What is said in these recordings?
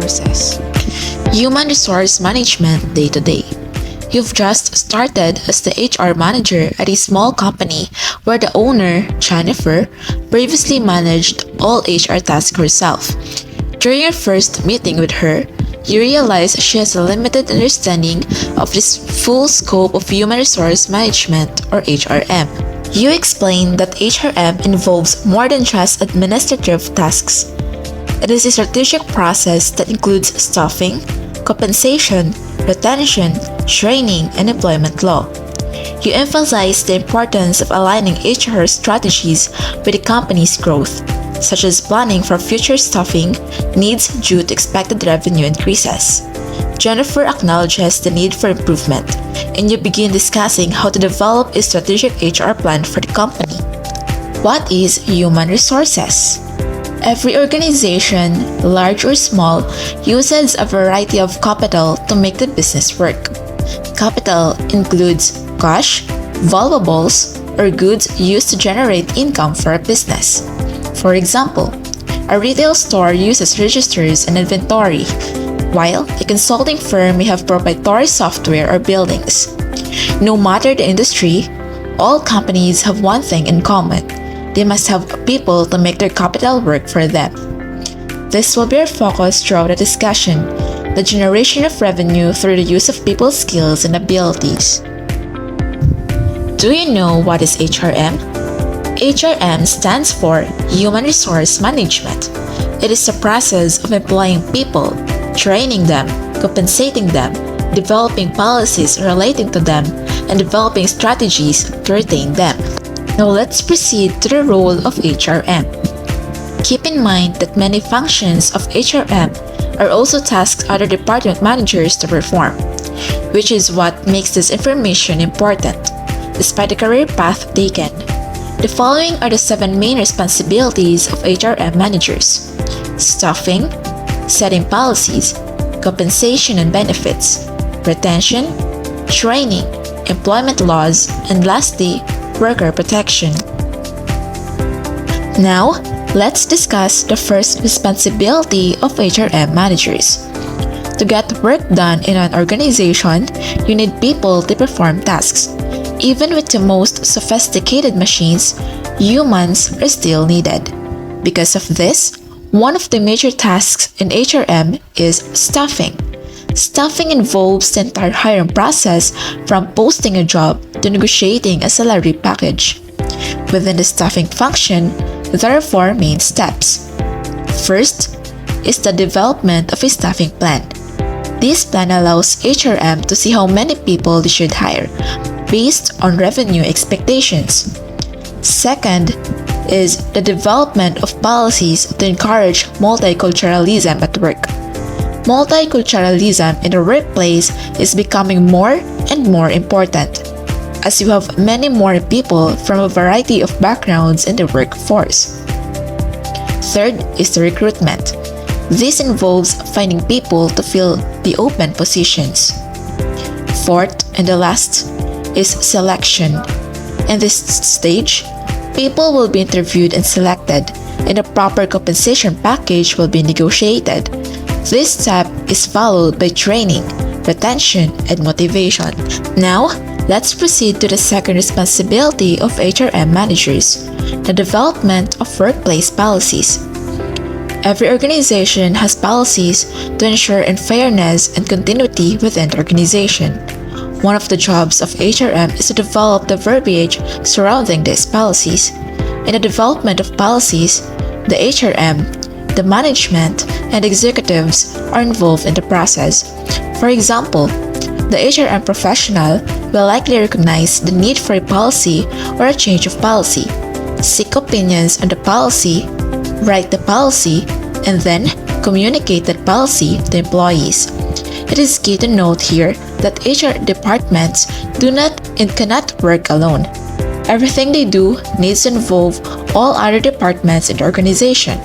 resources. Human resource management day to day. You've just started as the HR manager at a small company where the owner, Jennifer, previously managed all HR tasks herself. During your first meeting with her, you realize she has a limited understanding of this full scope of human resource management or HRM. You explain that HRM involves more than just administrative tasks. It is a strategic process that includes staffing, compensation, retention, training, and employment law. You emphasize the importance of aligning HR strategies with the company's growth, such as planning for future staffing needs due to expected revenue increases. Jennifer acknowledges the need for improvement, and you begin discussing how to develop a strategic HR plan for the company. What is human resources? Every organization, large or small, uses a variety of capital to make the business work. Capital includes cash, valuables, or goods used to generate income for a business. For example, a retail store uses registers and inventory, while a consulting firm may have proprietary software or buildings. No matter the industry, all companies have one thing in common. They must have people to make their capital work for them. This will be our focus throughout the discussion, the generation of revenue through the use of people's skills and abilities. Do you know what is HRM? HRM stands for Human Resource Management. It is the process of employing people, training them, compensating them, developing policies relating to them, and developing strategies to retain them. Now let's proceed to the role of HRM. Keep in mind that many functions of HRM are also tasks other department managers to perform, which is what makes this information important, despite the career path taken. The following are the 7 main responsibilities of HRM managers: staffing, setting policies, compensation and benefits, retention, training, employment laws, and lastly, worker protection. Now, let's discuss the first responsibility of HRM managers. To get work done in an organization, you need people to perform tasks. Even with the most sophisticated machines, humans are still needed. Because of this, one of the major tasks in HRM is staffing. Staffing involves the entire hiring process from posting a job to negotiating a salary package. Within the staffing function, there are 4 main steps. First is the development of a staffing plan. This plan allows HRM to see how many people they should hire based on revenue expectations. Second is the development of policies to encourage multiculturalism at work. Multiculturalism in the workplace is becoming more and more important, as you have many more people from a variety of backgrounds in the workforce. Third is the recruitment. This involves finding people to fill the open positions. Fourth and the last is selection. In this stage, people will be interviewed and selected, and a proper compensation package will be negotiated. This step is followed by training, retention, and motivation. Now, let's proceed to the second responsibility of HRM managers, the development of workplace policies. Every organization has policies to ensure fairness and continuity within the organization. One of the jobs of HRM is to develop the verbiage surrounding these policies. In the development of policies, the HRM, the management, and executives are involved in the process. For example, the HRM professional will likely recognize the need for a policy or a change of policy, seek opinions on the policy, write the policy, and then communicate that policy to employees. It is key to note here that HR departments do not and cannot work alone. Everything they do needs to involve all other departments in the organization.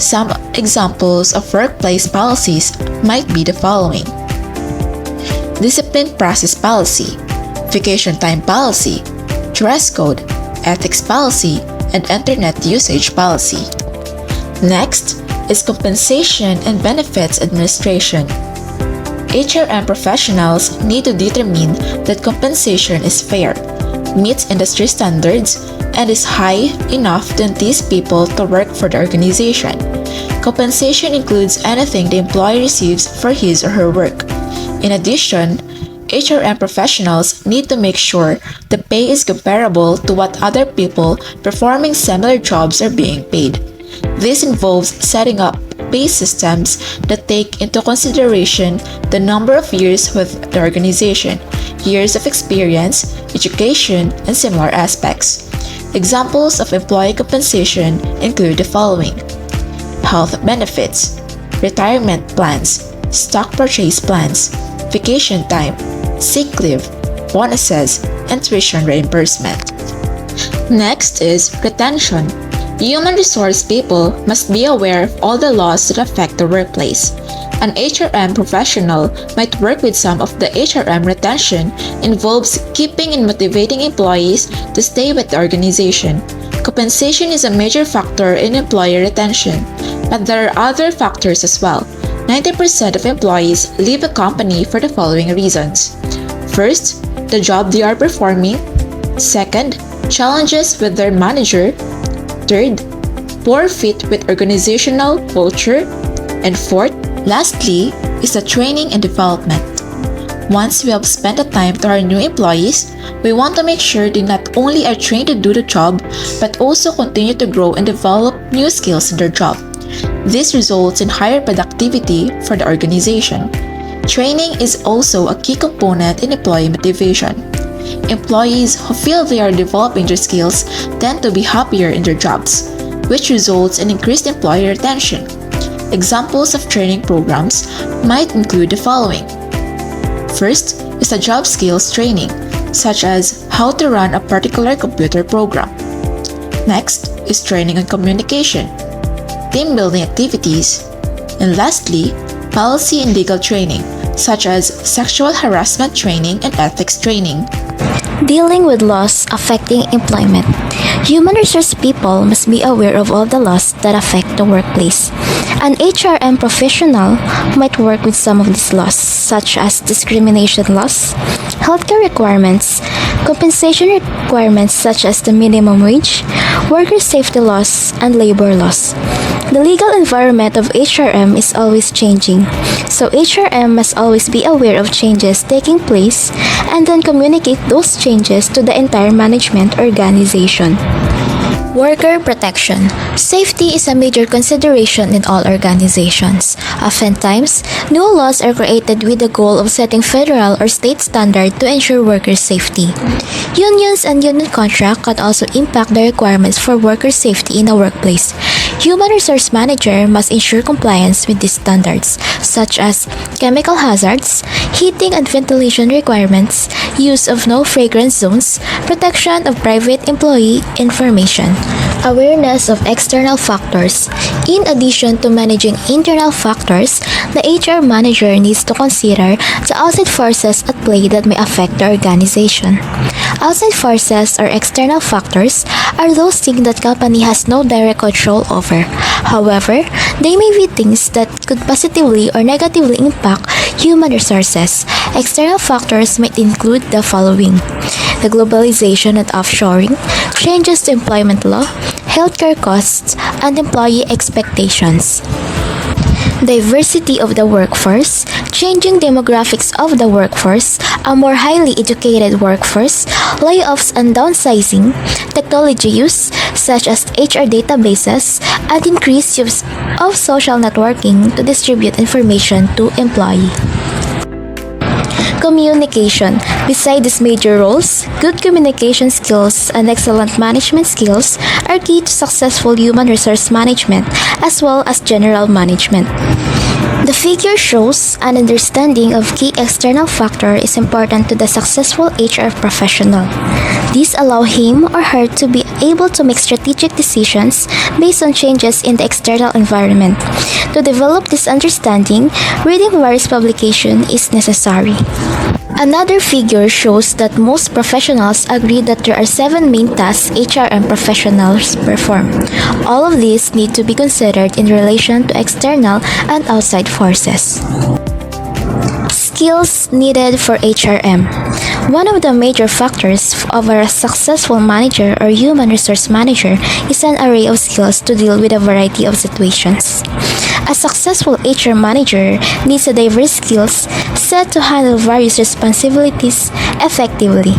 Some examples of workplace policies might be the following: discipline process policy, vacation time policy, dress code, ethics policy, and internet usage policy. Next, is compensation and benefits administration. HRM professionals need to determine that compensation is fair, meets industry standards, and is high enough to entice people to work for the organization. Compensation includes anything the employee receives for his or her work. In addition, HRM professionals need to make sure the pay is comparable to what other people performing similar jobs are being paid. This involves setting up pay systems that take into consideration the number of years with the organization, years of experience, education, and similar aspects. Examples of employee compensation include the following: health benefits, retirement plans, stock purchase plans, vacation time, sick leave, bonuses, and tuition reimbursement. Next is retention. Human resource people must be aware of all the laws that affect the workplace. An HRM professional might work with some of the HRM retention involves keeping and motivating employees to stay with the organization. Compensation is a major factor in employee retention, but there are other factors as well. 90% of employees leave a company for the following reasons. First, the job they are performing. Second, challenges with their manager. Third, poor fit with organizational culture. And fourth, lastly, is the training and development. Once we have spent the time to our new employees, we want to make sure they not only are trained to do the job, but also continue to grow and develop new skills in their job. This results in higher productivity for the organization. Training is also a key component in employee motivation. Employees who feel they are developing their skills tend to be happier in their jobs, which results in increased employee retention. Examples of training programs might include the following. First is the job skills training, such as how to run a particular computer program. Next is training on communication, team building activities, and lastly, policy and legal training, such as sexual harassment training and ethics training. Dealing with laws affecting employment. Human resource people must be aware of all the laws that affect the workplace. An HRM professional might work with some of these laws, such as discrimination laws, healthcare requirements, compensation requirements such as the minimum wage, worker safety laws, and labor laws. The legal environment of HRM is always changing, so HRM must always be aware of changes taking place and then communicate those changes to the entire management organization. Worker protection. Safety is a major consideration in all organizations. Oftentimes, new laws are created with the goal of setting federal or state standard to ensure worker safety. Unions and union contract can also impact the requirements for worker safety in a workplace. Human resource manager must ensure compliance with these standards, such as chemical hazards, heating and ventilation requirements, use of no fragrance zones, protection of private employee information. Awareness of external factors. In addition to managing internal factors, the HR manager needs to consider the outside forces at play that may affect the organization. Outside forces or external factors are those things that company has no direct control over. However, they may be things that could positively or negatively impact human resources. External factors might include the following: the globalization and offshoring, changes to employment law, healthcare costs, and employee expectations. Diversity of the workforce, changing demographics of the workforce, a more highly educated workforce, layoffs and downsizing, technology use such as HR databases, and increased use of social networking to distribute information to employees. Communication. Beside these major roles, good communication skills and excellent management skills are key to successful human resource management as well as general management. The figure shows an understanding of key external factor is important to the successful HR professional. These allow him or her to be able to make strategic decisions based on changes in the external environment. To develop this understanding, reading various publications is necessary. Another figure shows that most professionals agree that there are 7 main tasks HRM professionals perform. All of these need to be considered in relation to external and outside forces. Skills needed for HRM. One of the major factors of a successful manager or human resource manager is an array of skills to deal with a variety of situations. A successful HR manager needs a diverse skills set to handle various responsibilities effectively.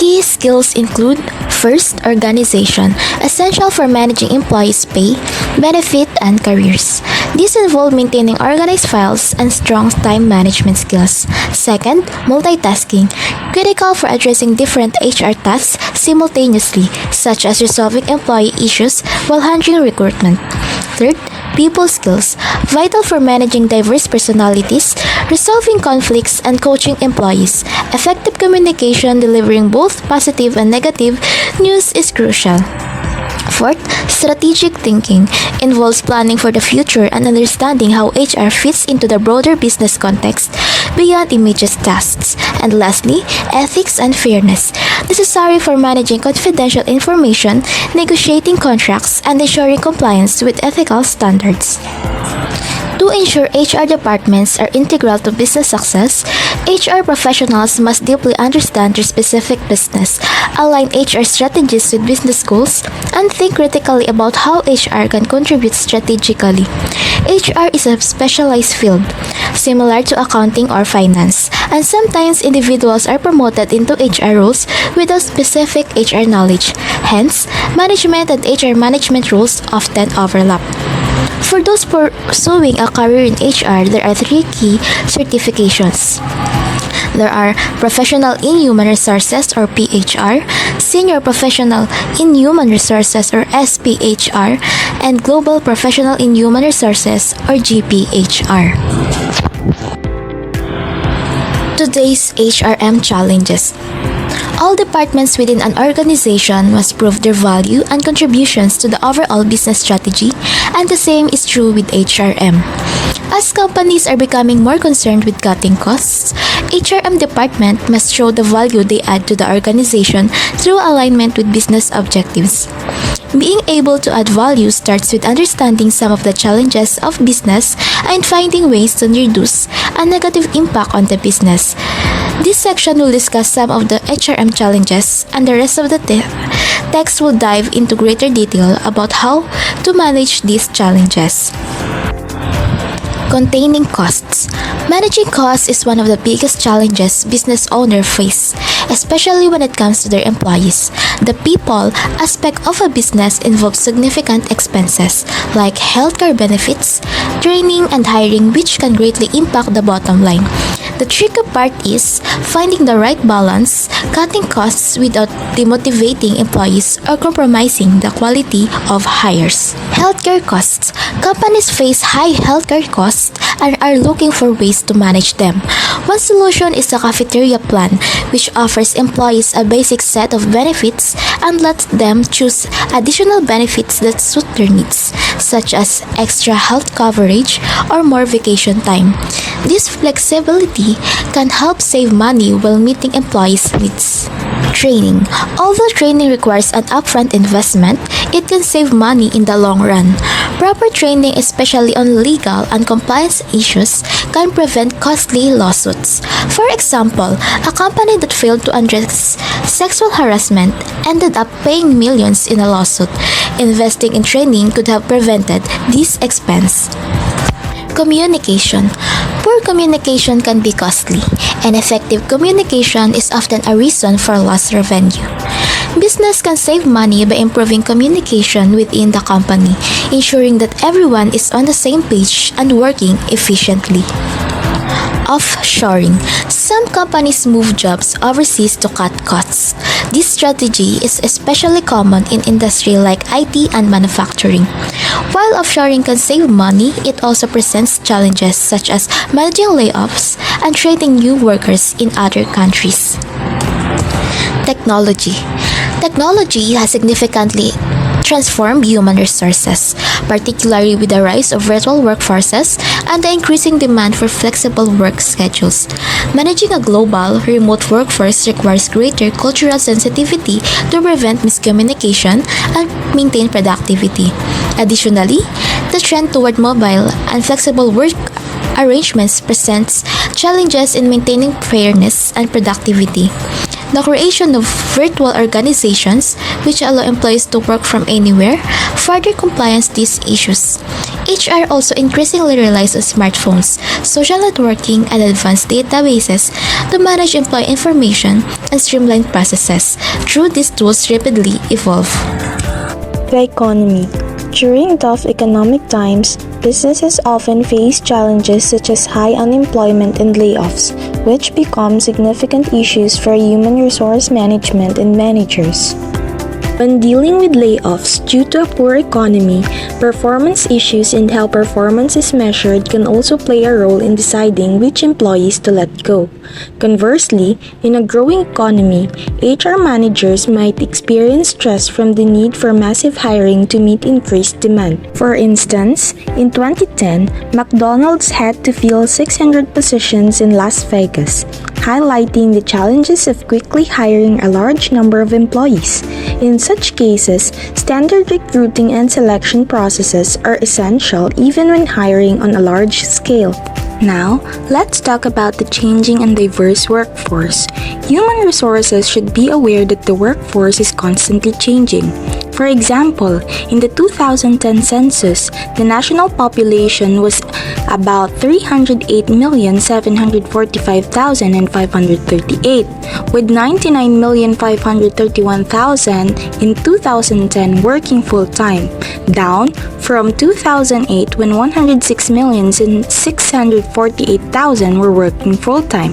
Key skills include: first, organization, essential for managing employees' pay, benefit, and careers. These involve maintaining organized files and strong time management skills. Second, multitasking, critical for addressing different HR tasks simultaneously, such as resolving employee issues while handling recruitment. Third, people skills, vital for managing diverse personalities, resolving conflicts, and coaching employees. Effective communication delivering both positive and negative news is crucial. Fourth, strategic thinking involves planning for the future and understanding how HR fits into the broader business context beyond immediate tasks. And lastly, ethics and fairness, necessary for managing confidential information, negotiating contracts, and ensuring compliance with ethical standards. To ensure HR departments are integral to business success, HR professionals must deeply understand their specific business, align HR strategies with business goals, and think critically about how HR can contribute strategically. HR is a specialized field, similar to accounting or finance, and sometimes individuals are promoted into HR roles without specific HR knowledge. Hence, management and HR management roles often overlap. For those pursuing a career in HR, there are 3 key certifications. There are Professional in Human Resources or PHR, Senior Professional in Human Resources or SPHR, and Global Professional in Human Resources or GPHR. Today's HRM challenges. All departments within an organization must prove their value and contributions to the overall business strategy, and the same is true with HRM. As companies are becoming more concerned with cutting costs, HRM department must show the value they add to the organization through alignment with business objectives. Being able to add value starts with understanding some of the challenges of business and finding ways to reduce a negative impact on the business. This section will discuss some of the HRM challenges, and the rest of the text will dive into greater detail about how to manage these challenges. Containing costs. Managing costs is one of the biggest challenges business owners face, especially when it comes to their employees. The people aspect of a business involves significant expenses like healthcare benefits, training, and hiring, which can greatly impact the bottom line. The tricky part is finding the right balance, cutting costs without demotivating employees or compromising the quality of hires. Healthcare costs. Companies face high healthcare costs and are looking for ways to manage them. One solution is the cafeteria plan, which offers employees a basic set of benefits and lets them choose additional benefits that suit their needs, such as extra health coverage or more vacation time. This flexibility can help save money while meeting employees' needs. Training. Although training requires an upfront investment, it can save money in the long run. Proper training, especially on legal and compliance issues, can prevent costly lawsuits. For example, a company that failed to address sexual harassment ended up paying millions in a lawsuit. Investing in training could have prevented this expense. Communication. Poor communication can be costly, and effective communication is often a reason for lost revenue. Business can save money by improving communication within the company, ensuring that everyone is on the same page and working efficiently. Offshoring. Some companies move jobs overseas to cut costs. This strategy is especially common in industries like IT and manufacturing. While offshoring can save money, it also presents challenges such as managing layoffs and training new workers in other countries. Technology. Technology has significantly transform human resources, particularly with the rise of virtual workforces and the increasing demand for flexible work schedules. Managing a global, remote workforce requires greater cultural sensitivity to prevent miscommunication and maintain productivity. Additionally, the trend toward mobile and flexible work arrangements presents challenges in maintaining fairness and productivity. The creation of virtual organizations, which allow employees to work from anywhere, further compliance these issues. HR also increasingly relies on smartphones, social networking, and advanced databases to manage employee information and streamline processes. Through these tools rapidly evolve. The economy. During tough economic times, businesses often face challenges such as high unemployment and layoffs, which become significant issues for human resource management and managers. When dealing with layoffs due to a poor economy, performance issues and how performance is measured can also play a role in deciding which employees to let go. Conversely, in a growing economy, HR managers might experience stress from the need for massive hiring to meet increased demand. For instance, in 2010, McDonald's had to fill 600 positions in Las Vegas, highlighting the challenges of quickly hiring a large number of employees. In such cases, standard recruiting and selection processes are essential even when hiring on a large scale. Now, let's talk about the changing and diverse workforce. Human resources should be aware that the workforce is constantly changing. For example, in the 2010 census, the national population was about 308,745,538, with 99,531,000 in 2010 working full-time, down from 2008 when 106,648,000 were working full-time.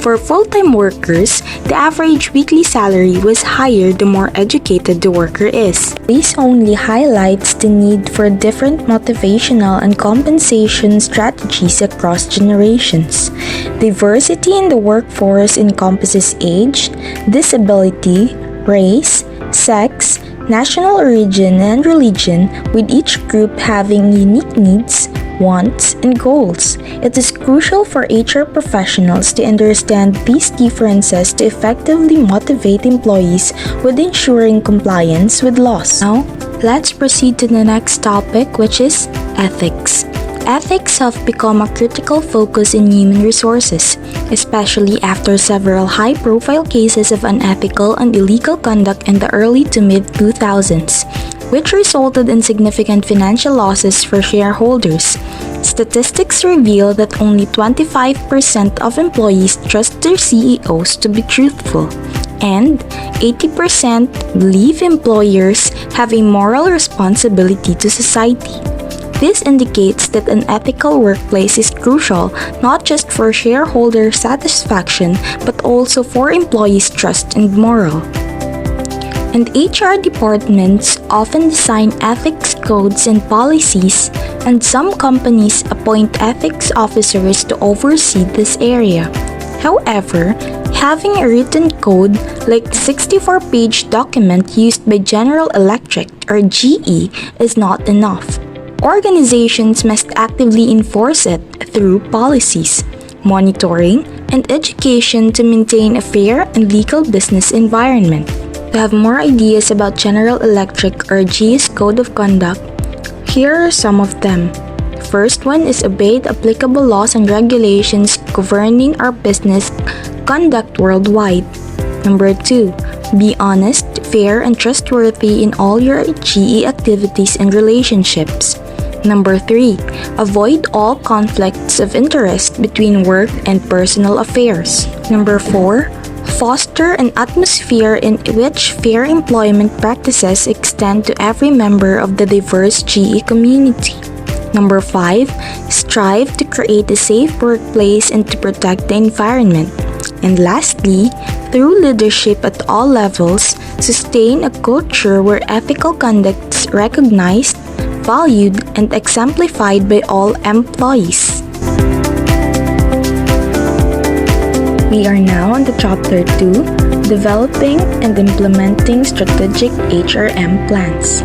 For full-time workers, the average weekly salary was higher the more educated the worker is. This only highlights the need for different motivational and compensation strategies across generations. Diversity in the workforce encompasses age, disability, race, sex, national origin, and religion, with each group having unique needs, wants, and goals. It is crucial for HR professionals to understand these differences to effectively motivate employees with ensuring compliance with laws. Now, let's proceed to the next topic, which is ethics. Ethics have become a critical focus in human resources, especially after several high-profile cases of unethical and illegal conduct in the early to mid-2000s, which resulted in significant financial losses for shareholders. Statistics reveal that only 25% of employees trust their CEOs to be truthful, and 80% believe employers have a moral responsibility to society. This indicates that an ethical workplace is crucial not just for shareholder satisfaction but also for employees' trust and morale. And HR departments often design ethics codes and policies, and some companies appoint ethics officers to oversee this area. However, having a written code like the 64-page document used by General Electric or GE is not enough. Organizations must actively enforce it through policies, monitoring, and education to maintain a fair and legal business environment. To have more ideas about General Electric or GE's Code of Conduct, here are some of them. The first one is obey the applicable laws and regulations governing our business conduct worldwide. Number 2, be honest, fair, and trustworthy in all your GE activities and relationships. Number 3, avoid all conflicts of interest between work and personal affairs. Number 4, foster an atmosphere in which fair employment practices extend to every member of the diverse GE community. Number 5, strive to create a safe workplace and to protect the environment. And lastly, through leadership at all levels, sustain a culture where ethical conduct is recognized, valued, and exemplified by all employees. We are now on the chapter 2, developing and implementing strategic HRM plans.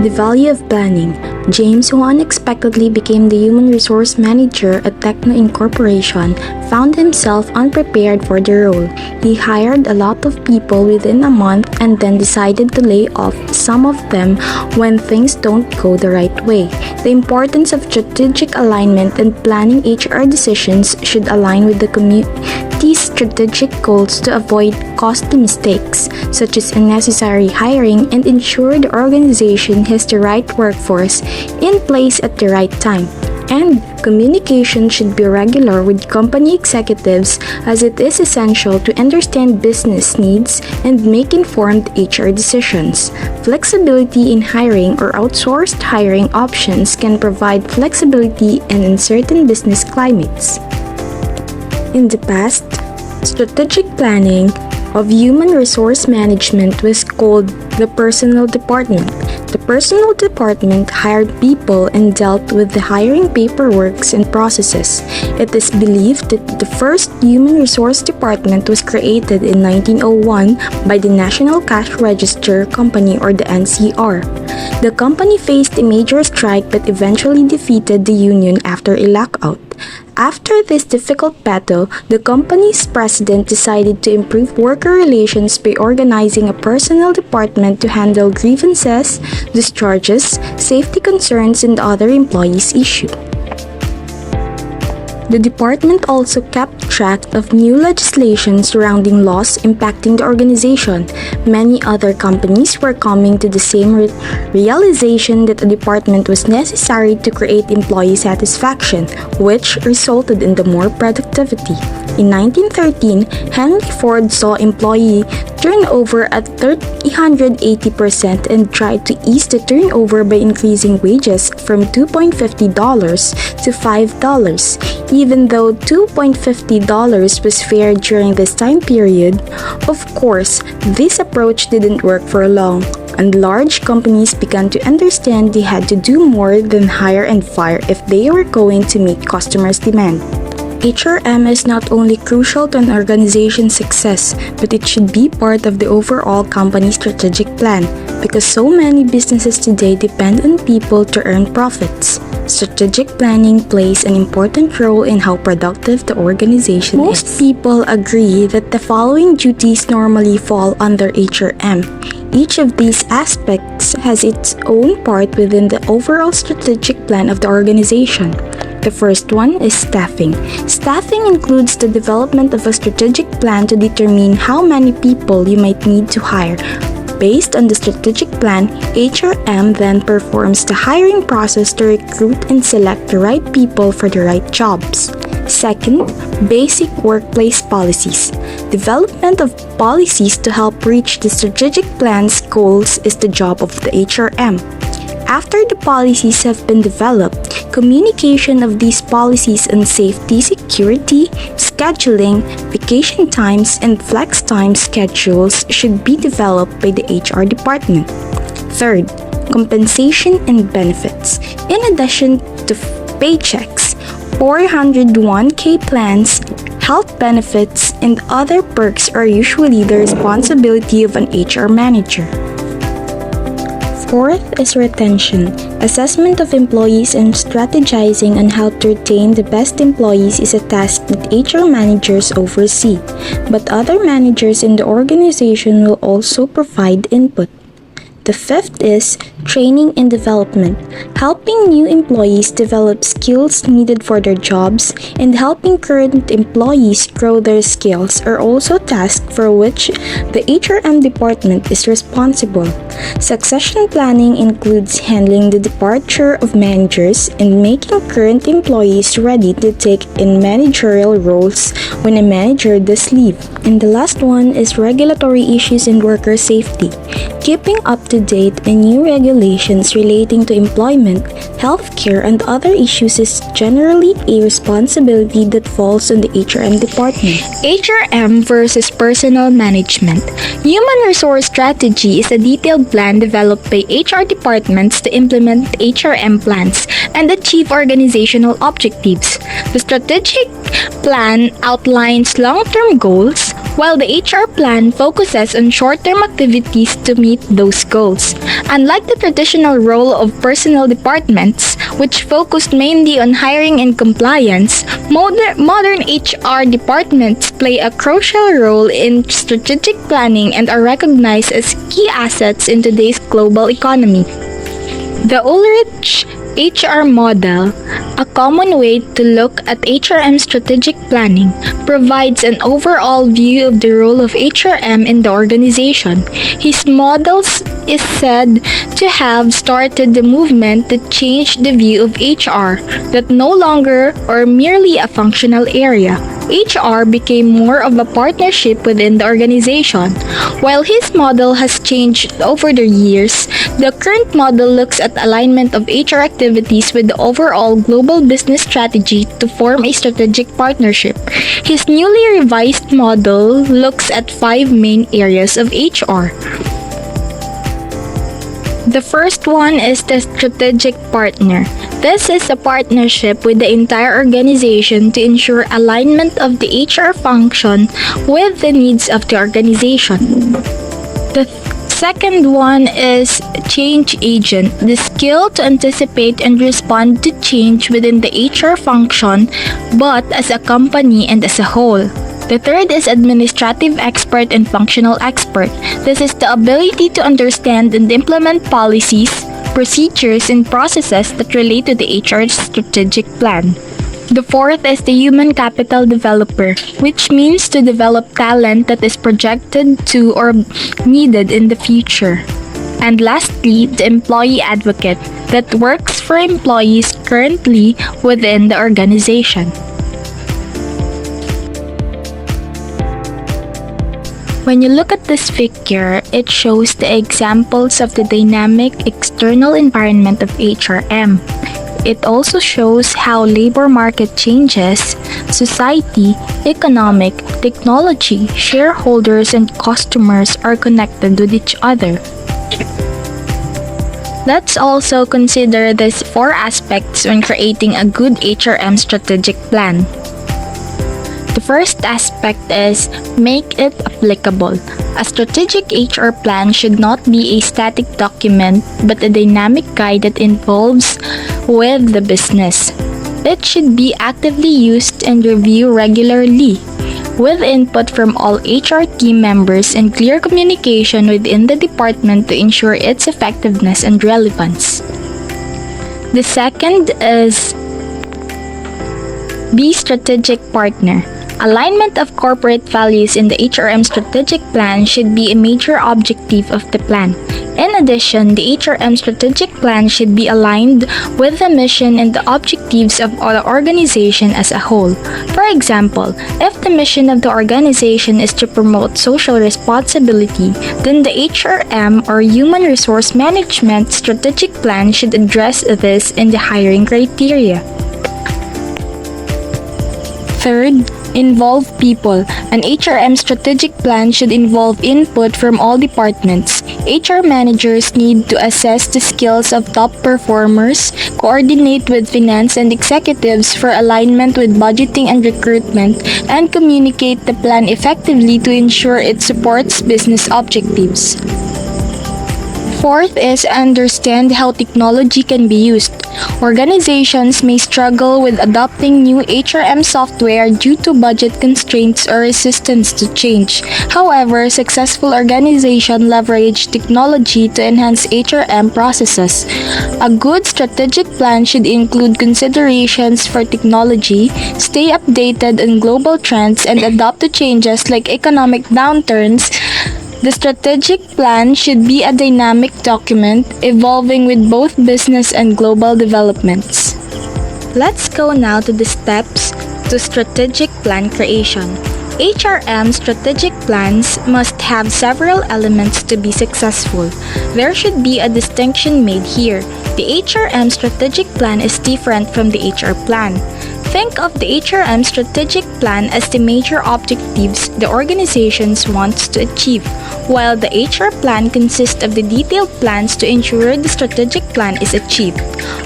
The value of planning. James, who unexpectedly became the human resource manager at Techno Incorporation, found himself unprepared for the role. He hired a lot of people within a month and then decided to lay off some of them when things don't go the right way. The importance of strategic alignment and planning HR decisions should align with the community's strategic goals to avoid costly mistakes, such as unnecessary hiring, and ensure the organization has the right workforce in place at the right time. And communication should be regular with company executives as it is essential to understand business needs and make informed HR decisions. Flexibility in hiring or outsourced hiring options can provide flexibility in uncertain business climates. In the past, strategic planning of human resource management was called the personnel department. The personnel department hired people and dealt with the hiring paperwork and processes. It is believed that the first human resource department was created in 1901 by the National Cash Register Company, or the NCR. The company faced a major strike but eventually defeated the union after a lockout. After this difficult battle, the company's president decided to improve worker relations by organizing a personnel department to handle grievances, discharges, safety concerns, and other employees' issues. The department also kept track of new legislation surrounding laws impacting the organization. Many other companies were coming to the same realization that a department was necessary to create employee satisfaction, which resulted in the more productivity. In 1913, Henry Ford saw employee turnover at 380% and tried to ease the turnover by increasing wages from $2.50 to $5. Even though $2.50 was fair during this time period, of course, this approach didn't work for long, and large companies began to understand they had to do more than hire and fire if they were going to meet customers' demand. HRM is not only crucial to an organization's success, but it should be part of the overall company strategic plan, because so many businesses today depend on people to earn profits. Strategic planning plays an important role in how productive the organization is. Most people agree that the following duties normally fall under HRM. Each of these aspects has its own part within the overall strategic plan of the organization. The first one is staffing. Staffing includes the development of a strategic plan to determine how many people you might need to hire. Based on the strategic plan, HRM then performs the hiring process to recruit and select the right people for the right jobs. Second, basic workplace policies. Development of policies to help reach the strategic plan's goals is the job of the HRM. After the policies have been developed, communication of these policies on safety, security, scheduling, vacation times, and flex time schedules should be developed by the HR department. Third, compensation and benefits. In addition to paychecks, 401k plans, health benefits, and other perks are usually the responsibility of an HR manager. Fourth is retention. Assessment of employees and strategizing on how to retain the best employees is a task that HR managers oversee, but other managers in the organization will also provide input. The fifth is training and development. Helping new employees develop skills needed for their jobs and helping current employees grow their skills are also tasks for which the HRM department is responsible. Succession planning includes handling the departure of managers and making current employees ready to take in managerial roles when a manager does leave. And the last one is regulatory issues and worker safety. Keeping up to to date in new regulations relating to employment, healthcare, and other issues is generally a responsibility that falls on the HRM department. HRM versus personal management. Human resource strategy is a detailed plan developed by HR departments to implement HRM plans and achieve organizational objectives. The strategic plan outlines long-term goals, while the HR plan focuses on short-term activities to meet those goals. Unlike the traditional role of personnel departments, which focused mainly on hiring and compliance, modern HR departments play a crucial role in strategic planning and are recognized as key assets in today's global economy. The Ulrich HR model, a common way to look at HRM strategic planning, provides an overall view of the role of HRM in the organization. His models is said to have started the movement that changed the view of HR, that no longer or merely a functional area. HR became more of a partnership within the organization. While his model has changed over the years, the current model looks at alignment of HR activities with the overall global business strategy to form a strategic partnership. His newly revised model looks at 5 main areas of HR. The first one is the strategic partner. This is a partnership with the entire organization to ensure alignment of the HR function with the needs of the organization. The second one is change agent, the skill to anticipate and respond to change within the HR function, but as a company and as a whole. The third is administrative expert and functional expert. This is the ability to understand and implement policies, procedures, and processes that relate to the HR strategic plan. The fourth is the human capital developer, which means to develop talent that is projected to or needed in the future. And lastly, the employee advocate that works for employees currently within the organization. When you look at this figure, it shows the examples of the dynamic external environment of HRM. It also shows how labor market changes, society, economic, technology, shareholders, and customers are connected with each other. Let's also consider these 4 aspects when creating a good HRM strategic plan. The first aspect is make it applicable. A strategic HR plan should not be a static document but a dynamic guide that involves with the business. It should be actively used and reviewed regularly, with input from all HR team members and clear communication within the department to ensure its effectiveness and relevance. The second is be strategic partner. Alignment of corporate values in the HRM strategic plan should be a major objective of the plan. In addition, the HRM strategic plan should be aligned with the mission and the objectives of the organization as a whole. For example, if the mission of the organization is to promote social responsibility, then the HRM or human resource management strategic plan should address this in the hiring criteria. Third, involve people. An HRM strategic plan should involve input from all departments. HR managers need to assess the skills of top performers, coordinate with finance and executives for alignment with budgeting and recruitment, and communicate the plan effectively to ensure it supports business objectives. Fourth is understand how technology can be used. Organizations may struggle with adopting new HRM software due to budget constraints or resistance to change. However, successful organizations leverage technology to enhance HRM processes. A good strategic plan should include considerations for technology, stay updated on global trends, and adapt to changes like economic downturns. The strategic plan should be a dynamic document evolving with both business and global developments. Let's go now to the steps to strategic plan creation. HRM strategic plans must have several elements to be successful. There should be a distinction made here. The HRM strategic plan is different from the HR plan. Think of the HRM strategic plan as the major objectives the organization wants to achieve, while the HR plan consists of the detailed plans to ensure the strategic plan is achieved.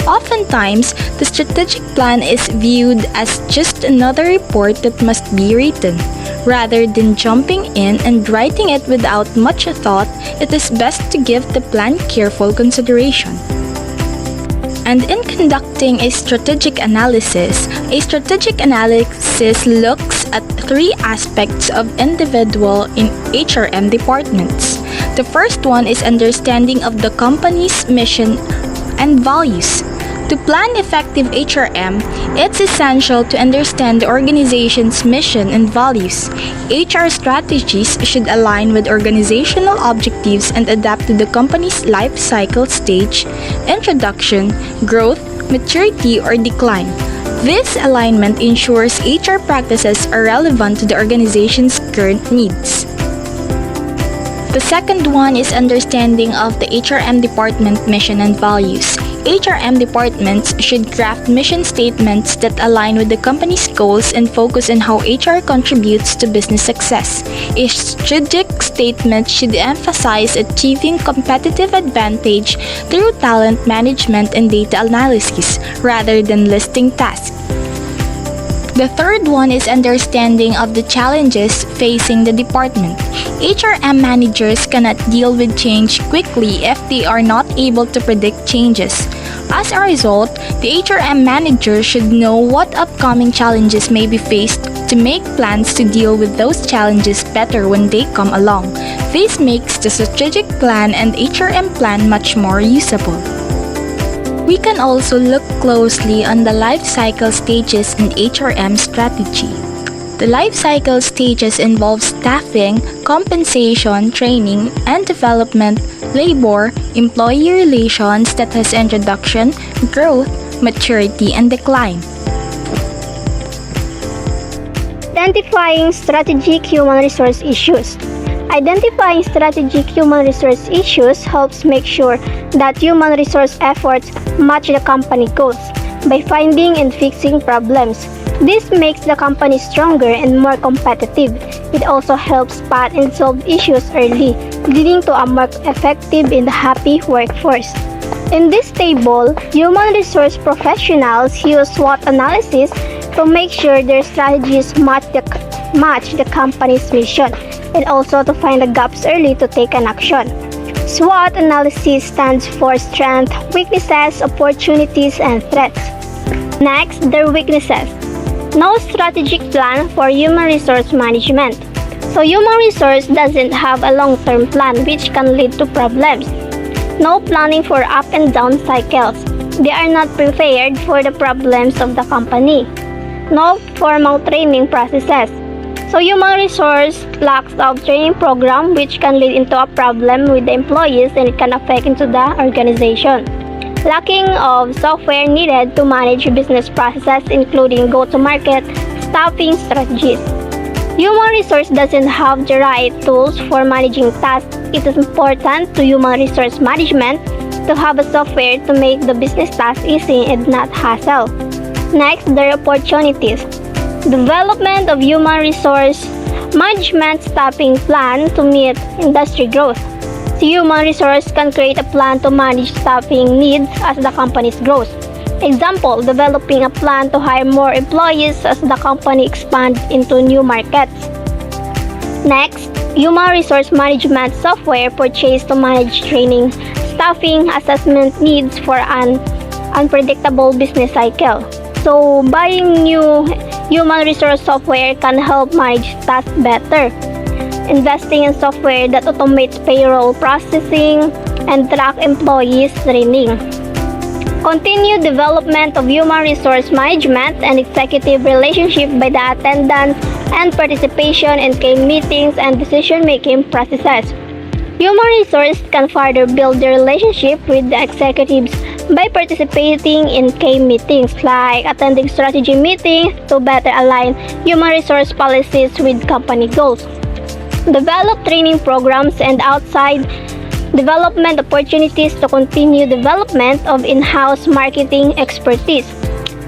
Oftentimes, the strategic plan is viewed as just another report that must be written. Rather than jumping in and writing it without much thought, it is best to give the plan careful consideration. And in conducting a strategic analysis looks at three aspects of individual in HRM departments. The first one is understanding of the company's mission and values. To plan effective HRM, it's essential to understand the organization's mission and values. HR strategies should align with organizational objectives and adapt to the company's life cycle stage, introduction, growth, maturity, or decline. This alignment ensures HR practices are relevant to the organization's current needs. The second one is understanding of the HRM department mission and values. HRM departments should craft mission statements that align with the company's goals and focus on how HR contributes to business success. A strategic statement should emphasize achieving competitive advantage through talent management and data analysis rather than listing tasks. The third one is understanding of the challenges facing the department. HRM managers cannot deal with change quickly if they are not able to predict changes. As a result, the HRM manager should know what upcoming challenges may be faced to make plans to deal with those challenges better when they come along. This makes the strategic plan and HRM plan much more usable. We can also look closely on the life cycle stages in HRM strategy. The life cycle stages involve staffing, compensation, training and development, labor, employee relations that has introduction, growth, maturity, and decline. Identifying strategic human resource issues. Identifying strategic human resource issues helps make sure that human resource efforts match the company goals by finding and fixing problems. This makes the company stronger and more competitive. It also helps spot and solve issues early, leading to a more effective and happy workforce. In this table, human resource professionals use SWOT analysis to make sure their strategies match the company's mission, and also to find the gaps early to take an action. SWOT analysis stands for strengths, weaknesses, opportunities, and threats. Next, their weaknesses. No strategic plan for human resource management. So human resource doesn't have a long-term plan, which can lead to problems. No planning for up and down cycles. They are not prepared for the problems of the company. No formal training processes. So human resource lacks of training program, which can lead into a problem with the employees and it can affect into the organization. Lacking of software needed to manage business processes, including go-to-market, staffing strategies. Human resource doesn't have the right tools for managing tasks. It is important to human resource management to have a software to make the business tasks easy and not hassle. Next, their opportunities. Development of human resource management staffing plan to meet industry growth. The human resource can create a plan to manage staffing needs as the company's grows. Example, developing a plan to hire more employees as the company expands into new markets. Next, human resource management software purchased to manage training, staffing, assessment needs for an unpredictable business cycle. So, buying new human resource software can help manage tasks better. Investing in software that automates payroll processing and track employees' training. Continued development of human resource management and executive relationship by the attendance and participation in key meetings and decision-making processes. Human resource can further build the relationship with the executives by participating in key meetings like attending strategy meetings to better align human resource policies with company goals. Develop training programs and outside development opportunities to continue development of in-house marketing expertise.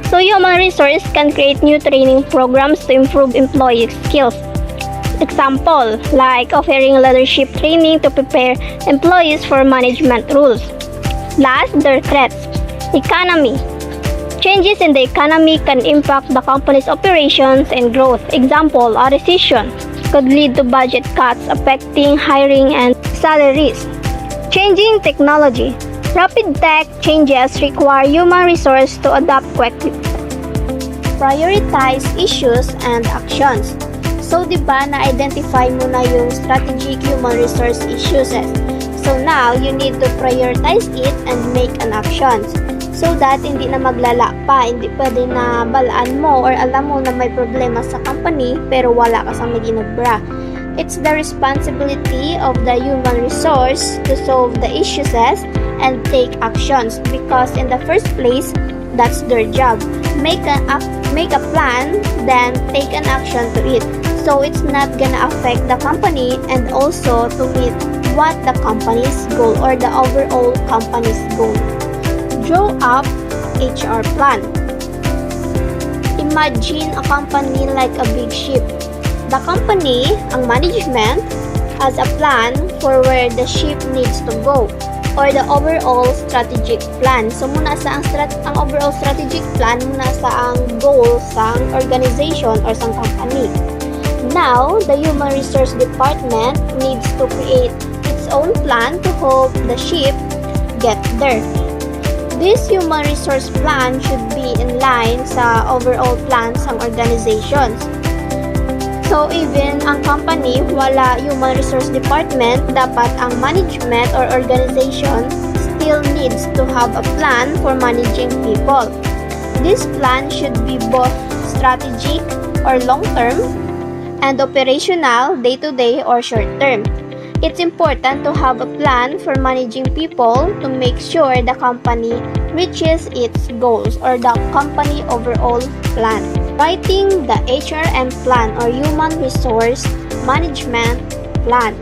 So human resource can create new training programs to improve employee skills. Example, like offering leadership training to prepare employees for management roles. Last, their threats. Economy. Changes in the economy can impact the company's operations and growth. Example, a recession could lead to budget cuts affecting hiring and salaries. Changing technology. Rapid tech changes require human resource to adapt quickly. Prioritize issues and actions. So, di ba, na-identify mo na yung strategic human resource issues. So, now, you need to prioritize it and make an actions. So that hindi na maglala pa, hindi pwede na balaan mo or alam mo na may problema sa company pero wala ka sa ginabra. It's the responsibility of the human resource to solve the issues and take actions because in the first place, that's their job. Make a plan, then take an action to it. So it's not gonna affect the company and also to meet what the company's goal or the overall company's goal. Draw up HR plan. Imagine a company like a big ship. The company, ang management, has a plan for where the ship needs to go or the overall strategic plan. So muna sa ang overall strategic plan, muna sa ang goal sa organization or sa company. Now, the human resource department needs to create its own plan to help the ship get there. This human resource plan should be in line sa overall plans ng organizations. So, even ang company, wala human resource department, dapat ang management or organization still needs to have a plan for managing people. This plan should be both strategic or long-term and operational day-to-day or short-term. It's important to have a plan for managing people to make sure the company reaches its goals or the company overall plan. Writing the HRM plan or Human Resource Management Plan.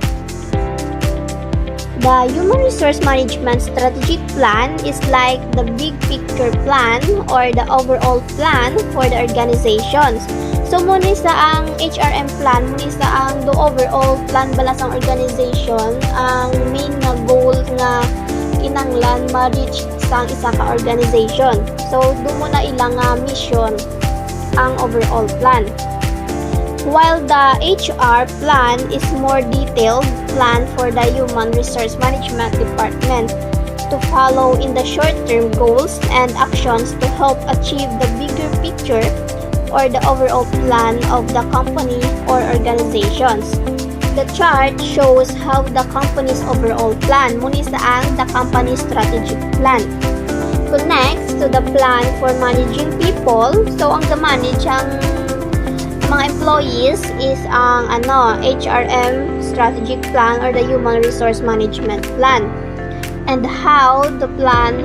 The Human Resource Management Strategic Plan is like the big picture plan or the overall plan for the organizations. So, muna sa ang HRM plan, muna sa ang the overall plan bala sa organization, ang main na goal nga inanglan ma-reach sa isa ka organization. So, doon muna ilang mission ang overall plan. While the HR plan is more detailed plan for the Human Resource Management Department to follow in the short-term goals and actions to help achieve the bigger picture or the overall plan of the company or organizations. The chart shows how the company's overall plan, muna saan the company's strategic plan, connects to the plan for managing people. So, ang manage ang mga employees is ang HRM strategic plan or the Human Resource Management Plan. And how the plan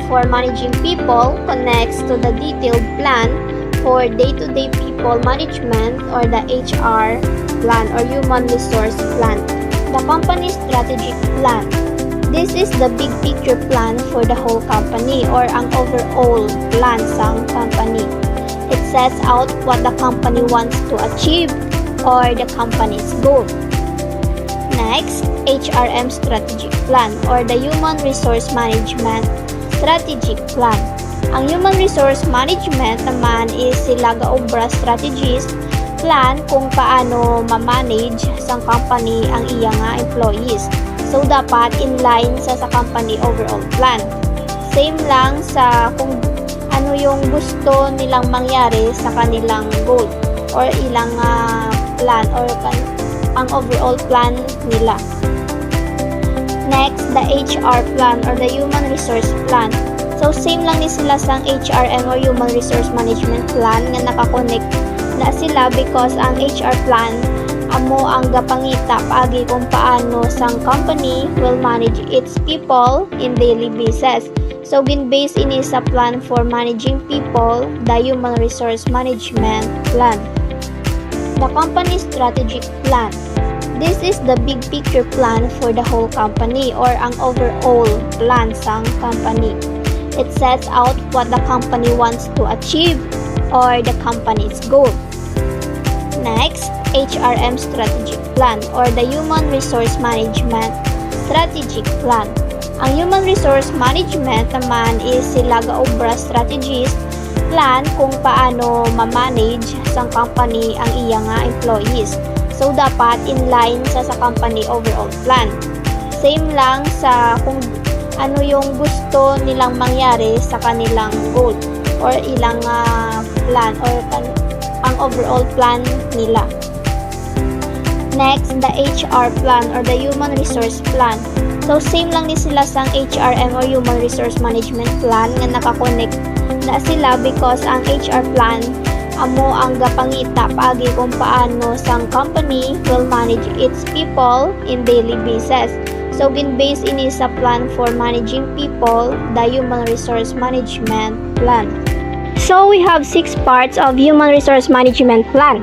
for managing people connects to the detailed plan for day-to-day people management or the HR plan or human resource plan. The company's strategic plan. This is the big picture plan for the whole company or ang overall plan sa company. It sets out what the company wants to achieve or the company's goal. Next, HRM strategic plan or the human resource management strategic plan. Ang human resource management naman is sila gaobra strategies plan kung paano ma-manage sa company ang iyang employees. So, dapat in line sa company overall plan. Same lang sa kung ano yung gusto nilang mangyari sa kanilang goal or ilang plan or ang overall plan nila. Next, the HR plan or the human resource plan. So, same lang ni sila sa HRM or Human Resource Management Plan nga nakakonect na sila because ang HR plan amo ang gapangita paagi kung paano sang company will manage its people in daily basis. So gin-base ini sa plan for managing people, the human resource management plan. The company strategic plan. This is the big picture plan for the whole company or ang overall plan sang company. It sets out what the company wants to achieve or the company's goal. Next, HRM strategic plan or the human resource management strategic plan. Ang human resource management naman is sila gaobra strategies plan kung paano ma-manage sa company ang iya nga employees. So, dapat in line sa company overall plan. Same lang sa kung ano yung gusto nilang mangyari sa kanilang goal or ilang plan or ang overall plan nila. Next, the HR plan or the human resource plan. So, same lang ni sila sang HRM or human resource management plan nga nakakonect na sila because ang HR plan amo ang gapangita paagi kung paano sang company will manage its people in daily basis. So, gin-base ini sa plan for managing people, the human resource management plan. So, we have 6 parts of human resource management plan.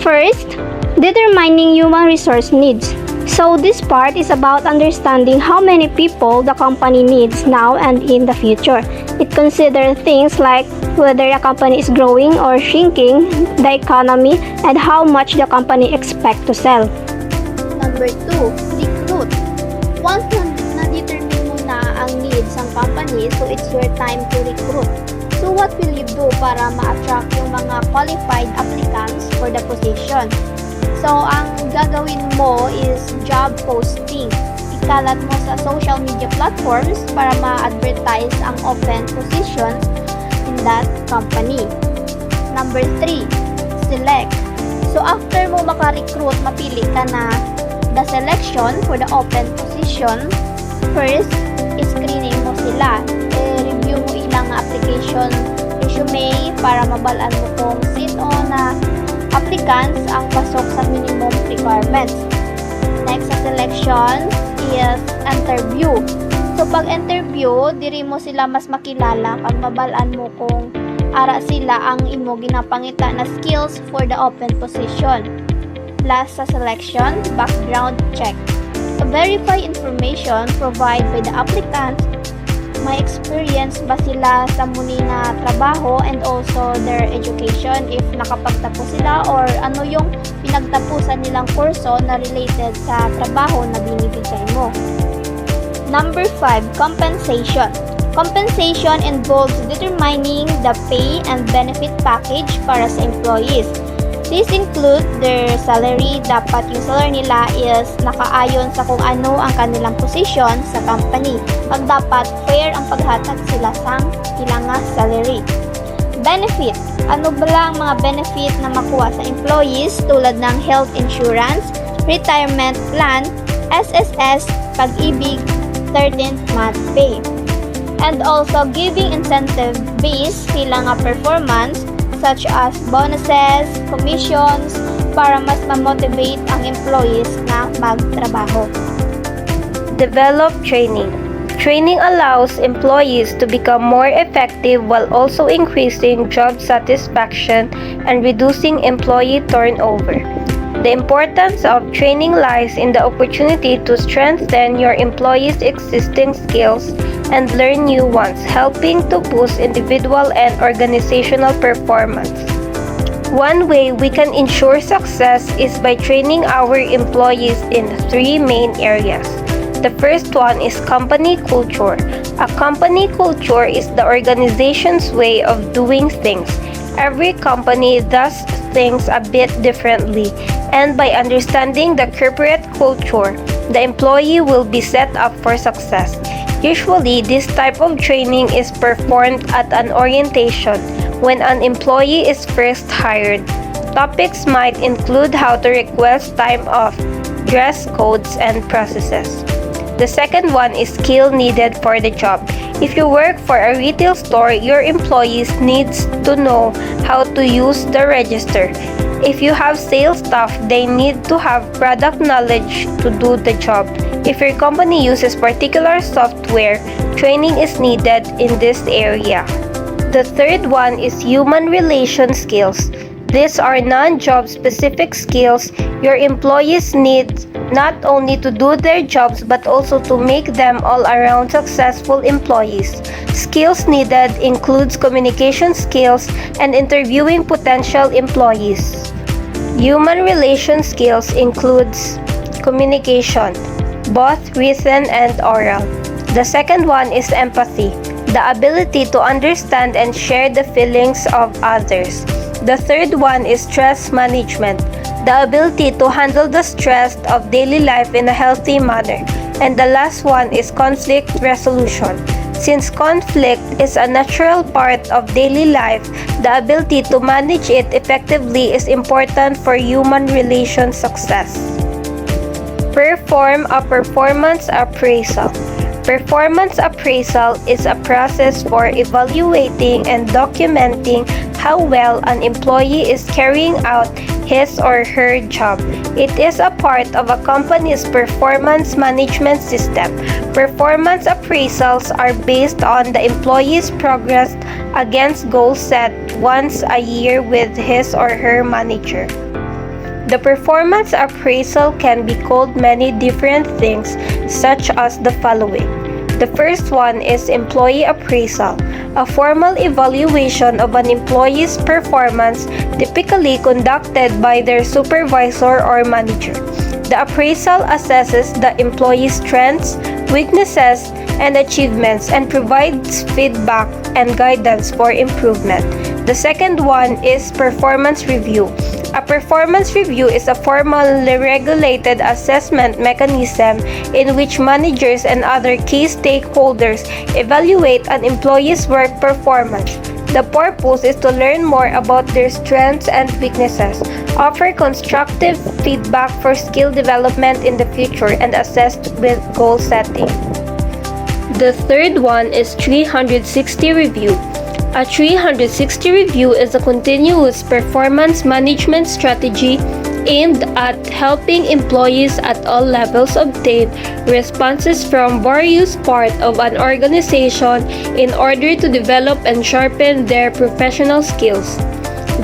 First, determining human resource needs. So, this part is about understanding how many people the company needs now and in the future. It considers things like whether the company is growing or shrinking, the economy, and how much the company expect to sell. Number 2, recruit. Once na-determine mo na ang needs ng company, so it's your time to recruit. So what will you do para ma-attract yung mga qualified applicants for the position? So ang gagawin mo is job posting. Ikalat mo sa social media platforms para ma-advertise ang open positions in that company. Number 3, select. So after mo maka-recruit, mapili ka na the selection for the open position. First, screening mo sila. Review mo ilang application resume para mabalaan mo kung sino na applicants ang pasok sa minimum requirements. Next sa selection is interview. So pag interview, diri mo sila mas makilala kag mabalaan mo kung ara sila ang imo ginapangita na skills for the open position. Last sa selection, background check. To verify information provided by the applicant, may experience ba sila sa muni na trabaho and also their education if nakapagtapos sila or ano yung pinagtapusan nilang kurso na related sa trabaho na binibigay mo. Number 5, compensation. Compensation involves determining the pay and benefit package para sa employees. These include their salary. Dapat yung salary nila is nakaayon sa kung ano ang kanilang position sa company. Pag dapat fair ang paghatag sila sa ilang salary. Benefit. Ano ba lang mga benefit na makuha sa employees tulad ng health insurance, retirement plan, SSS, pag-ibig, 13th month pay. And also giving incentive based silang performance such as bonuses, commissions, para mas ma-motivate ang employees na magtrabaho. Develop training. Training allows employees to become more effective while also increasing job satisfaction and reducing employee turnover. The importance of training lies in the opportunity to strengthen your employees' existing skills and learn new ones, helping to boost individual and organizational performance. One way we can ensure success is by training our employees in 3 main areas. The first one is company culture. A company culture is the organization's way of doing things. Every company does things a bit differently, and by understanding the corporate culture, the employee will be set up for success. Usually, this type of training is performed at an orientation when an employee is first hired. Topics might include how to request time off, dress codes, and processes. The second one is skill needed for the job. If you work for a retail store, your employees needs to know how to use the register. If you have sales staff, they need to have product knowledge to do the job. If your company uses particular software, training is needed in this area. The third one is human relation skills. These are non-job specific skills your employees need not only to do their jobs but also to make them all-around successful employees. Skills needed includes communication skills and interviewing potential employees. Human relation skills includes communication, both written and oral. The second one is empathy, the ability to understand and share the feelings of others. The third one is stress management, the ability to handle the stress of daily life in a healthy manner. And the last one is conflict resolution. Since conflict is a natural part of daily life, the ability to manage it effectively is important for human relation success. Perform a performance appraisal. Performance appraisal is a process for evaluating and documenting how well an employee is carrying out his or her job. It is a part of a company's performance management system. Performance appraisals are based on the employee's progress against goals set once a year with his or her manager. The performance appraisal can be called many different things, such as the following. The first one is employee appraisal, a formal evaluation of an employee's performance typically conducted by their supervisor or manager. The appraisal assesses the employee's strengths, weaknesses, and achievements and provides feedback and guidance for improvement. The second one is performance review. A performance review is a formally regulated assessment mechanism in which managers and other key stakeholders evaluate an employee's work performance. The purpose is to learn more about their strengths and weaknesses, offer constructive feedback for skill development in the future, and assist with goal setting. The third one is 360 review. A 360 review is a continuous performance management strategy aimed at helping employees at all levels obtain responses from various parts of an organization in order to develop and sharpen their professional skills.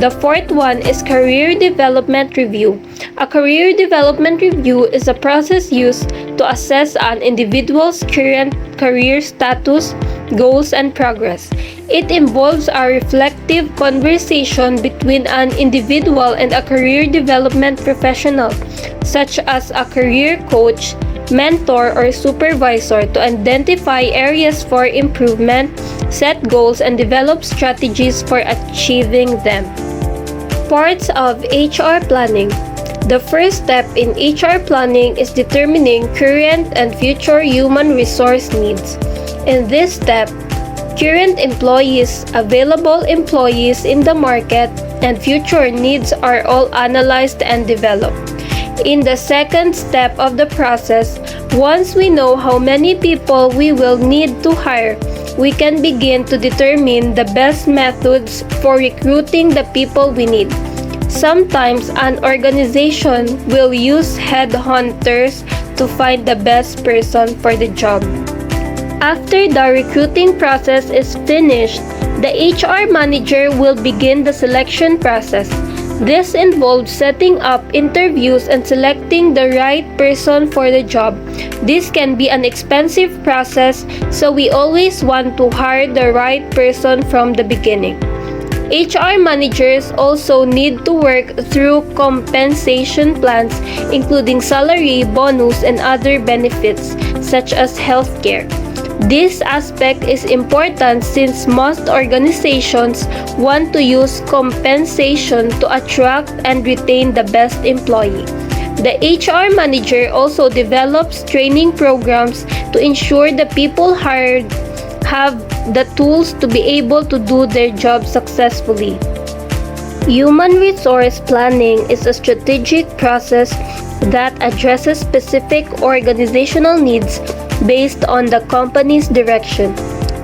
The fourth one is career development review. A career development review is a process used to assess an individual's current career status, goals, and progress. It involves a reflective conversation between an individual and a career development professional, such as a career coach, mentor, or supervisor, to identify areas for improvement, set goals, and develop strategies for achieving them. Parts of HR planning. The first step in HR planning is determining current and future human resource needs. In this step, current employees, available employees in the market, and future needs are all analyzed and developed. In the second step of the process, once we know how many people we will need to hire, we can begin to determine the best methods for recruiting the people we need. Sometimes an organization will use headhunters to find the best person for the job. After the recruiting process is finished, the HR manager will begin the selection process. This involves setting up interviews and selecting the right person for the job. This can be an expensive process, so we always want to hire the right person from the beginning. HR managers also need to work through compensation plans, including salary, bonus, and other benefits, such as healthcare. This aspect is important since most organizations want to use compensation to attract and retain the best employee. The HR manager also develops training programs to ensure the people hired have the tools to be able to do their job successfully. Human resource planning is a strategic process that addresses specific organizational needs based on the company's direction.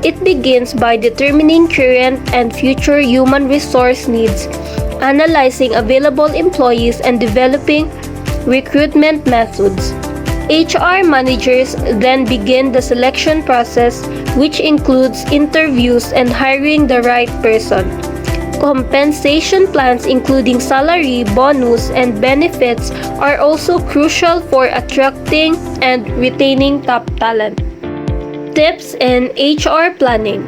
It begins by determining current and future human resource needs, analyzing available employees, and developing recruitment methods. HR managers then begin the selection process, which includes interviews and hiring the right person. Compensation plans including salary, bonus, and benefits are also crucial for attracting and retaining top talent. Tips in HR planning.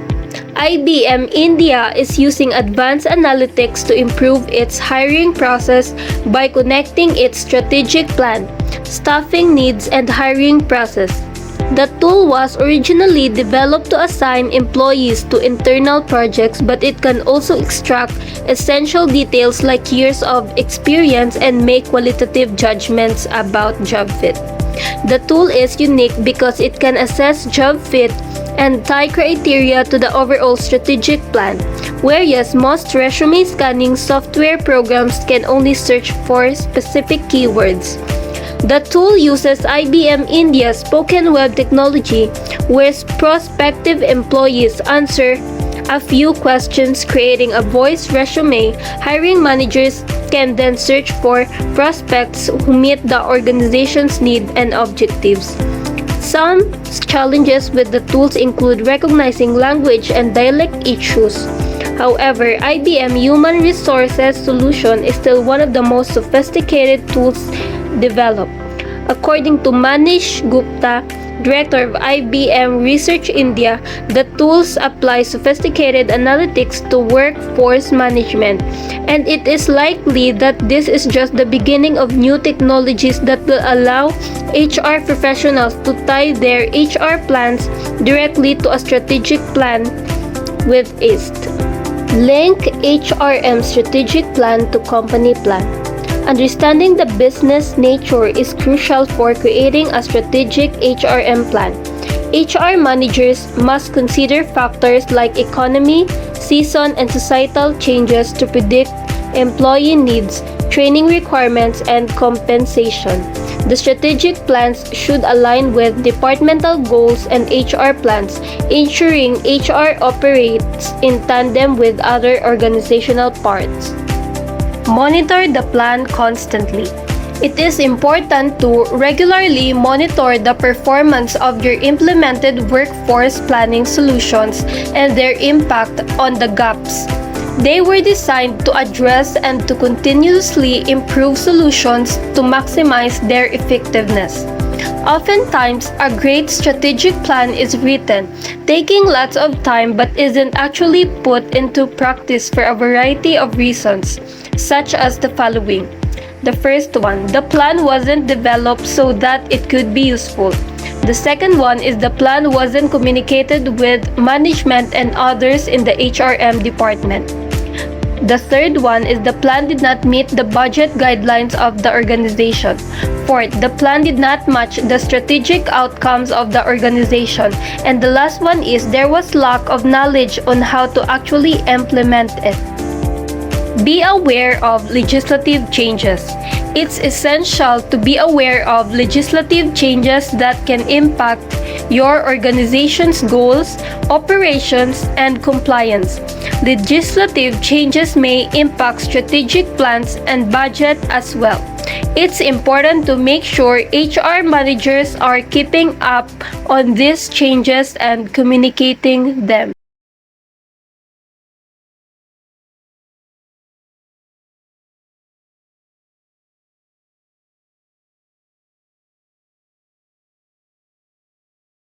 IBM India is using advanced analytics to improve its hiring process by connecting its strategic plan, staffing needs, and hiring process. The tool was originally developed to assign employees to internal projects, but it can also extract essential details like years of experience and make qualitative judgments about job fit. The tool is unique because it can assess job fit and tie criteria to the overall strategic plan, whereas most resume scanning software programs can only search for specific keywords. The tool uses IBM India's spoken web technology, where prospective employees answer a few questions, creating a voice resume. Hiring managers can then search for prospects who meet the organization's needs and objectives. Some challenges with the tools include recognizing language and dialect issues. However, IBM Human Resources solution is still one of the most sophisticated tools developed. According to Manish Gupta, Director of IBM Research India, the tools apply sophisticated analytics to workforce management, and it is likely that this is just the beginning of new technologies that will allow HR professionals to tie their HR plans directly to a strategic plan with ease. Link HRM strategic plan to company plan. Understanding the business nature is crucial for creating a strategic HRM plan. HR managers must consider factors like economy, season, and societal changes to predict employee needs, training requirements, and compensation. The strategic plans should align with departmental goals and HR plans, ensuring HR operates in tandem with other organizational parts. Monitor the plan constantly. It is important to regularly monitor the performance of your implemented workforce planning solutions and their impact on the gaps. They were designed to address and to continuously improve solutions to maximize their effectiveness. Oftentimes, a great strategic plan is written, taking lots of time but isn't actually put into practice for a variety of reasons, such as the following. The first one, the plan wasn't developed so that it could be useful. The second one is the plan wasn't communicated with management and others in the HRM department. The third one is the plan did not meet the budget guidelines of the organization. Fourth, the plan did not match the strategic outcomes of the organization. And the last one is there was lack of knowledge on how to actually implement it. Be aware of legislative changes. It's essential to be aware of legislative changes that can impact your organization's goals, operations, and compliance. Legislative changes may impact strategic plans and budget as well. It's important to make sure HR managers are keeping up on these changes and communicating them.